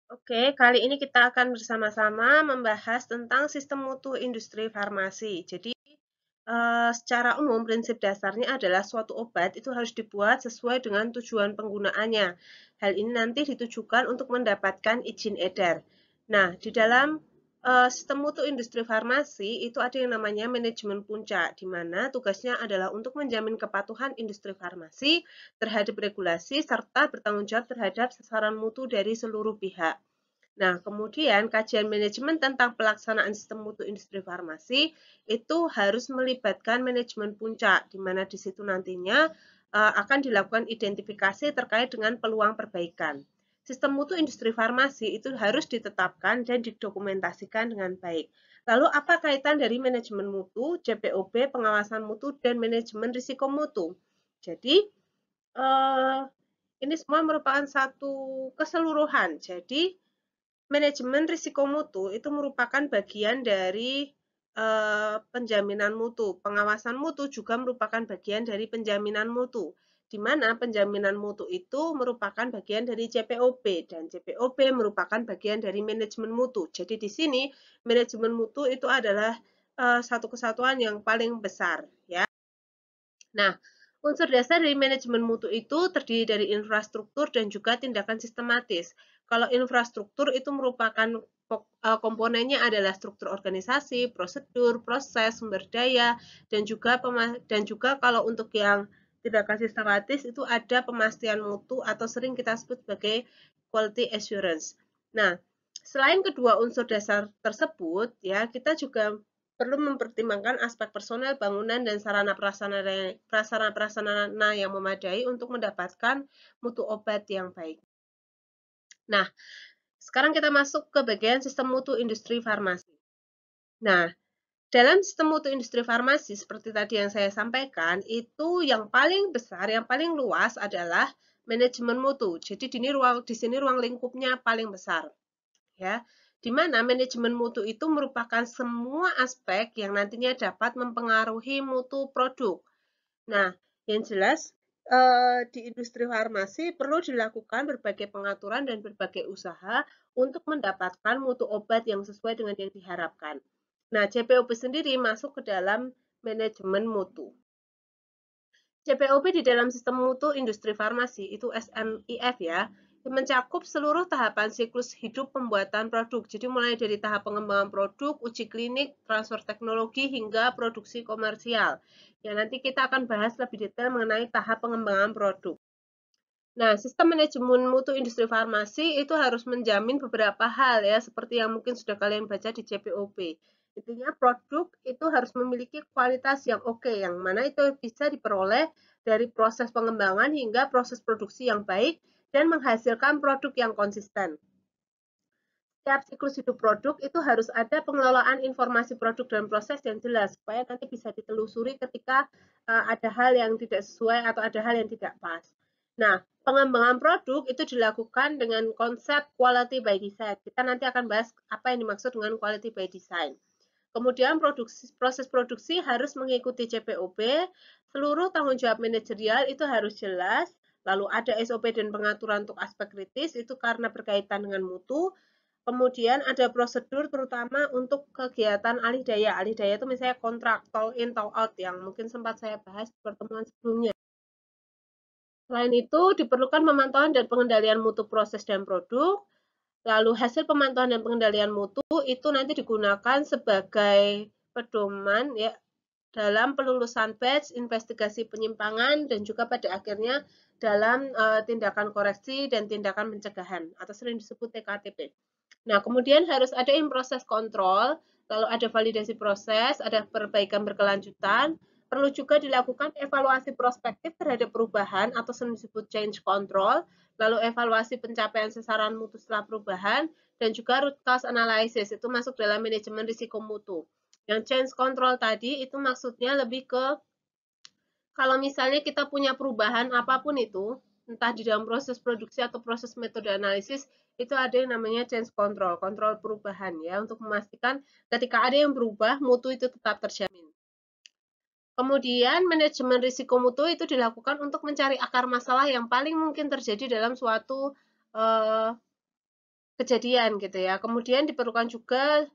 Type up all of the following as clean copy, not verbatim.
Oke, kali ini kita akan bersama-sama membahas tentang sistem mutu industri farmasi. Jadi, secara umum prinsip dasarnya adalah suatu obat itu harus dibuat sesuai dengan tujuan penggunaannya. Hal ini nanti ditujukan untuk mendapatkan izin edar. Nah, di dalam sistem mutu industri farmasi itu ada yang namanya manajemen puncak, di mana tugasnya adalah untuk menjamin kepatuhan industri farmasi terhadap regulasi serta bertanggung jawab terhadap sasaran mutu dari seluruh pihak. Nah, kemudian kajian manajemen tentang pelaksanaan sistem mutu industri farmasi itu harus melibatkan manajemen puncak, di mana di situ nantinya akan dilakukan identifikasi terkait dengan peluang perbaikan. Sistem mutu industri farmasi itu harus ditetapkan dan didokumentasikan dengan baik. Lalu apa kaitan dari manajemen mutu, JPOB, pengawasan mutu, dan manajemen risiko mutu? Jadi, ini semua merupakan satu keseluruhan. Jadi, manajemen risiko mutu itu merupakan bagian dari penjaminan mutu. Pengawasan mutu juga merupakan bagian dari penjaminan mutu, di mana penjaminan mutu itu merupakan bagian dari JPOB dan JPOB merupakan bagian dari manajemen mutu. Jadi di sini manajemen mutu itu adalah satu kesatuan yang paling besar, ya. Nah, unsur dasar dari manajemen mutu itu terdiri dari infrastruktur dan juga tindakan sistematis. Kalau infrastruktur itu merupakan komponennya adalah struktur organisasi, prosedur, proses, sumber daya, dan juga kalau untuk yang tindakan sistematis itu ada pemastian mutu atau sering kita sebut sebagai quality assurance. Nah, selain kedua unsur dasar tersebut, ya kita juga perlu mempertimbangkan aspek personel, bangunan, dan sarana prasarana yang memadai untuk mendapatkan mutu obat yang baik. Nah, sekarang kita masuk ke bagian sistem mutu industri farmasi. Nah, dalam sistem mutu industri farmasi, seperti tadi yang saya sampaikan, itu yang paling besar, yang paling luas adalah manajemen mutu. Jadi di sini ruang lingkupnya paling besar, ya, di mana manajemen mutu itu merupakan semua aspek yang nantinya dapat mempengaruhi mutu produk. Nah, yang jelas di industri farmasi perlu dilakukan berbagai pengaturan dan berbagai usaha untuk mendapatkan mutu obat yang sesuai dengan yang diharapkan. Nah, JPOB sendiri masuk ke dalam manajemen mutu. JPOB di dalam sistem mutu industri farmasi itu SMIF, ya, mencakup seluruh tahapan siklus hidup pembuatan produk. Jadi mulai dari tahap pengembangan produk, uji klinik, transfer teknologi hingga produksi komersial. Ya, nanti kita akan bahas lebih detail mengenai tahap pengembangan produk. Nah, sistem manajemen mutu industri farmasi itu harus menjamin beberapa hal, ya, seperti yang mungkin sudah kalian baca di JPOB. Intinya produk itu harus memiliki kualitas yang oke, yang mana itu bisa diperoleh dari proses pengembangan hingga proses produksi yang baik dan menghasilkan produk yang konsisten. Setiap siklus hidup produk itu harus ada pengelolaan informasi produk dan proses yang jelas supaya nanti bisa ditelusuri ketika ada hal yang tidak sesuai atau ada hal yang tidak pas. Nah, pengembangan produk itu dilakukan dengan konsep quality by design. Kita nanti akan bahas apa yang dimaksud dengan quality by design. Kemudian proses produksi harus mengikuti JPOB, seluruh tanggung jawab manajerial itu harus jelas, lalu ada SOP dan pengaturan untuk aspek kritis, itu karena berkaitan dengan mutu. Kemudian ada prosedur terutama untuk kegiatan alih daya. Alih daya itu misalnya kontrak, toll in, toll out yang mungkin sempat saya bahas di pertemuan sebelumnya. Selain itu, diperlukan pemantauan dan pengendalian mutu proses dan produk. Lalu hasil pemantauan dan pengendalian mutu itu nanti digunakan sebagai pedoman, ya, dalam pelulusan batch, investigasi penyimpangan, dan juga pada akhirnya dalam tindakan koreksi dan tindakan pencegahan atau sering disebut TKTP. Nah, kemudian harus ada proses kontrol, lalu ada validasi proses, ada perbaikan berkelanjutan, perlu juga dilakukan evaluasi prospektif terhadap perubahan atau sering disebut change control, lalu evaluasi pencapaian sasaran mutu setelah perubahan, dan juga root cause analysis, itu masuk dalam manajemen risiko mutu. Yang change control tadi itu maksudnya lebih ke kalau misalnya kita punya perubahan apapun itu, entah di dalam proses produksi atau proses metode analisis, itu ada yang namanya change control, kontrol perubahan, ya, untuk memastikan ketika ada yang berubah, mutu itu tetap terjamin. Kemudian manajemen risiko mutu itu dilakukan untuk mencari akar masalah yang paling mungkin terjadi dalam suatu kejadian gitu ya. Kemudian diperlukan juga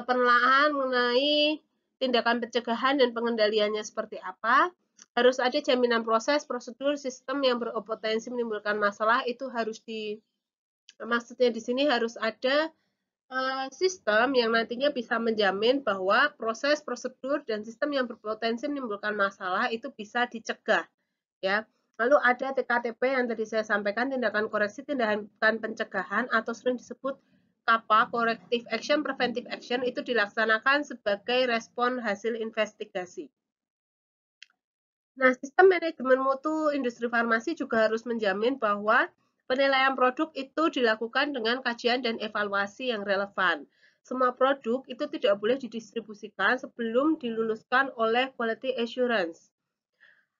penelaahan mengenai tindakan pencegahan dan pengendaliannya seperti apa. Harus ada jaminan proses, prosedur, sistem yang berpotensi menimbulkan masalah itu harus maksudnya di sini harus ada sistem yang nantinya bisa menjamin bahwa proses, prosedur, dan sistem yang berpotensi menimbulkan masalah itu bisa dicegah ya. Lalu ada TKTP yang tadi saya sampaikan, tindakan koreksi, tindakan pencegahan atau sering disebut KAPA, Corrective Action, Preventive Action, itu dilaksanakan sebagai respon hasil investigasi. Nah, sistem manajemen mutu industri farmasi juga harus menjamin bahwa penilaian produk itu dilakukan dengan kajian dan evaluasi yang relevan. Semua produk itu tidak boleh didistribusikan sebelum diluluskan oleh Quality Assurance.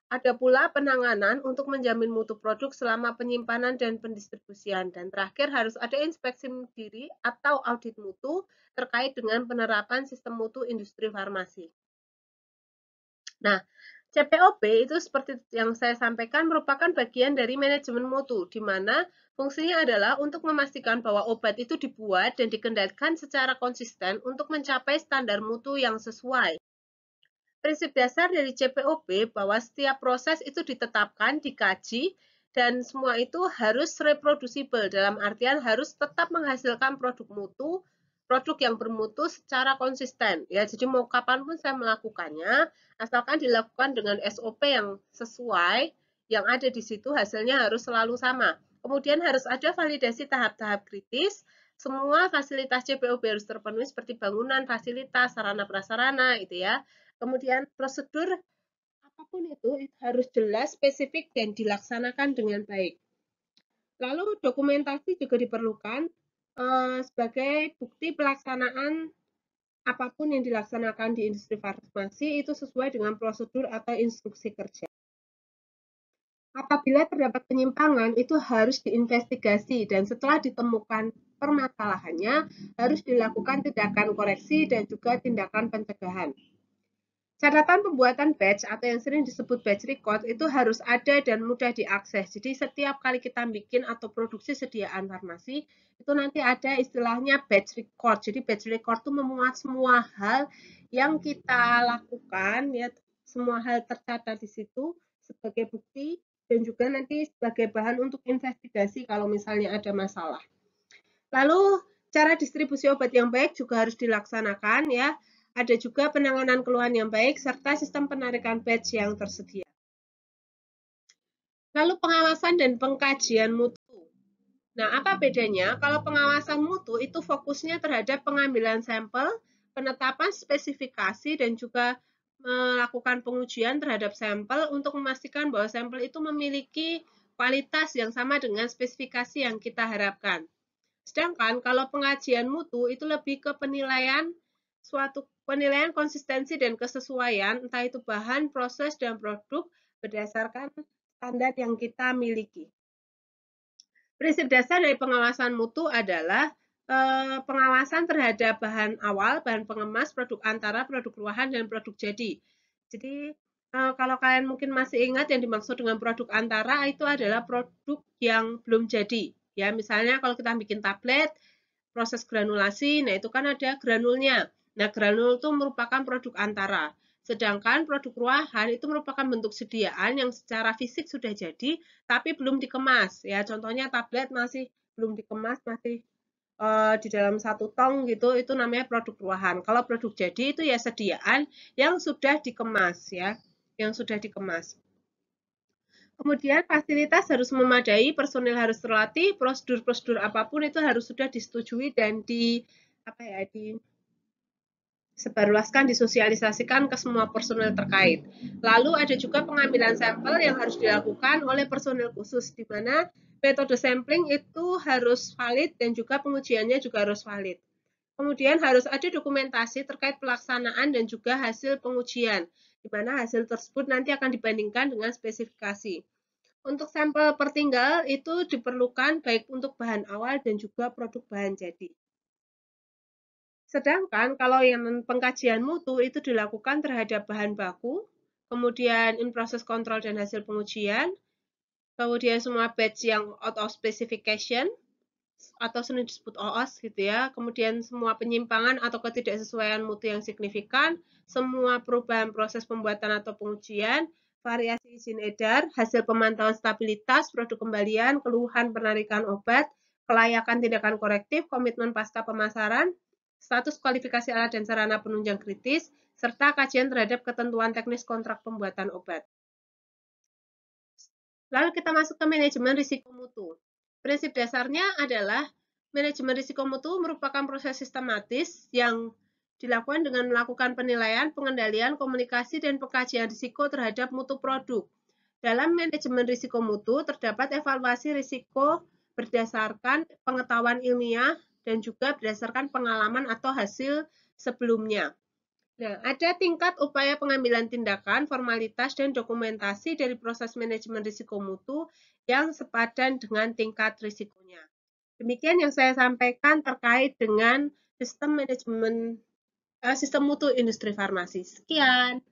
Ada pula penanganan untuk menjamin mutu produk selama penyimpanan dan pendistribusian. Dan terakhir harus ada inspeksi diri atau audit mutu terkait dengan penerapan sistem mutu industri farmasi. Nah, CPOP itu seperti yang saya sampaikan merupakan bagian dari manajemen mutu, di mana fungsinya adalah untuk memastikan bahwa obat itu dibuat dan dikendalikan secara konsisten untuk mencapai standar mutu yang sesuai. Prinsip dasar dari CPOP bahwa setiap proses itu ditetapkan, dikaji, dan semua itu harus reproducible, dalam artian harus tetap menghasilkan produk mutu, produk yang bermutu secara konsisten. Ya, jadi mau kapanpun saya melakukannya, asalkan dilakukan dengan SOP yang sesuai, yang ada di situ hasilnya harus selalu sama. Kemudian harus ada validasi tahap-tahap kritis, semua fasilitas CPOP harus terpenuhi seperti bangunan, fasilitas, sarana prasarana, itu ya. Kemudian prosedur apapun itu harus jelas, spesifik, dan dilaksanakan dengan baik. Lalu dokumentasi juga diperlukan sebagai bukti pelaksanaan apapun yang dilaksanakan di industri farmasi itu sesuai dengan prosedur atau instruksi kerja. Apabila terdapat penyimpangan, itu harus diinvestigasi dan setelah ditemukan permasalahannya, harus dilakukan tindakan koreksi dan juga tindakan pencegahan. Catatan pembuatan batch atau yang sering disebut batch record itu harus ada dan mudah diakses. Jadi setiap kali kita bikin atau produksi sediaan farmasi, itu nanti ada istilahnya batch record. Jadi batch record itu memuat semua hal yang kita lakukan, ya, semua hal tercatat di situ sebagai bukti dan juga nanti sebagai bahan untuk investigasi kalau misalnya ada masalah. Lalu cara distribusi obat yang baik juga harus dilaksanakan ya. Ada juga penanganan keluhan yang baik serta sistem penarikan batch yang tersedia. Lalu pengawasan dan pengkajian mutu. Nah, apa bedanya? Kalau pengawasan mutu itu fokusnya terhadap pengambilan sampel, penetapan spesifikasi dan juga melakukan pengujian terhadap sampel untuk memastikan bahwa sampel itu memiliki kualitas yang sama dengan spesifikasi yang kita harapkan. Sedangkan kalau pengajian mutu itu lebih ke penilaian konsistensi dan kesesuaian, entah itu bahan, proses, dan produk berdasarkan standar yang kita miliki. Prinsip dasar dari pengawasan mutu adalah pengawasan terhadap bahan awal, bahan pengemas, produk antara, produk ruahan, dan produk jadi. Jadi kalau kalian mungkin masih ingat yang dimaksud dengan produk antara itu adalah produk yang belum jadi. Ya, misalnya kalau kita bikin tablet, proses granulasi, nah itu kan ada granulnya. Nah, granul itu merupakan produk antara. Sedangkan produk ruahan itu merupakan bentuk sediaan yang secara fisik sudah jadi, tapi belum dikemas. Ya, contohnya tablet masih belum dikemas, masih di dalam satu tong gitu, itu namanya produk ruahan. Kalau produk jadi itu ya sediaan yang sudah dikemas ya, yang sudah dikemas. Kemudian fasilitas harus memadai, personil harus terlatih, prosedur-prosedur apapun itu harus sudah disetujui dan disebarluaskan, disosialisasikan ke semua personil terkait. Lalu ada juga pengambilan sampel yang harus dilakukan oleh personil khusus, di mana metode sampling itu harus valid dan juga pengujiannya juga harus valid. Kemudian harus ada dokumentasi terkait pelaksanaan dan juga hasil pengujian, di mana hasil tersebut nanti akan dibandingkan dengan spesifikasi. Untuk sampel pertinggal itu diperlukan baik untuk bahan awal dan juga produk bahan jadi. Sedangkan kalau yang pengkajian mutu itu dilakukan terhadap bahan baku, kemudian in process control dan hasil pengujian, kemudian semua batch yang out of specification, atau sering disebut OOS gitu ya. Kemudian semua penyimpangan atau ketidaksesuaian mutu yang signifikan, semua perubahan proses pembuatan atau pengujian, variasi izin edar, hasil pemantauan stabilitas, produk kembalian, keluhan penarikan obat, kelayakan tindakan korektif, komitmen pasca pemasaran, status kualifikasi alat dan sarana penunjang kritis, serta kajian terhadap ketentuan teknis kontrak pembuatan obat. Lalu kita masuk ke manajemen risiko mutu. Prinsip dasarnya adalah manajemen risiko mutu merupakan proses sistematis yang dilakukan dengan melakukan penilaian, pengendalian, komunikasi, dan pengkajian risiko terhadap mutu produk. Dalam manajemen risiko mutu terdapat evaluasi risiko berdasarkan pengetahuan ilmiah dan juga berdasarkan pengalaman atau hasil sebelumnya. Nah, ada tingkat upaya pengambilan tindakan, formalitas, dan dokumentasi dari proses manajemen risiko mutu yang sepadan dengan tingkat risikonya. Demikian yang saya sampaikan terkait dengan sistem manajemen sistem mutu industri farmasi. Sekian.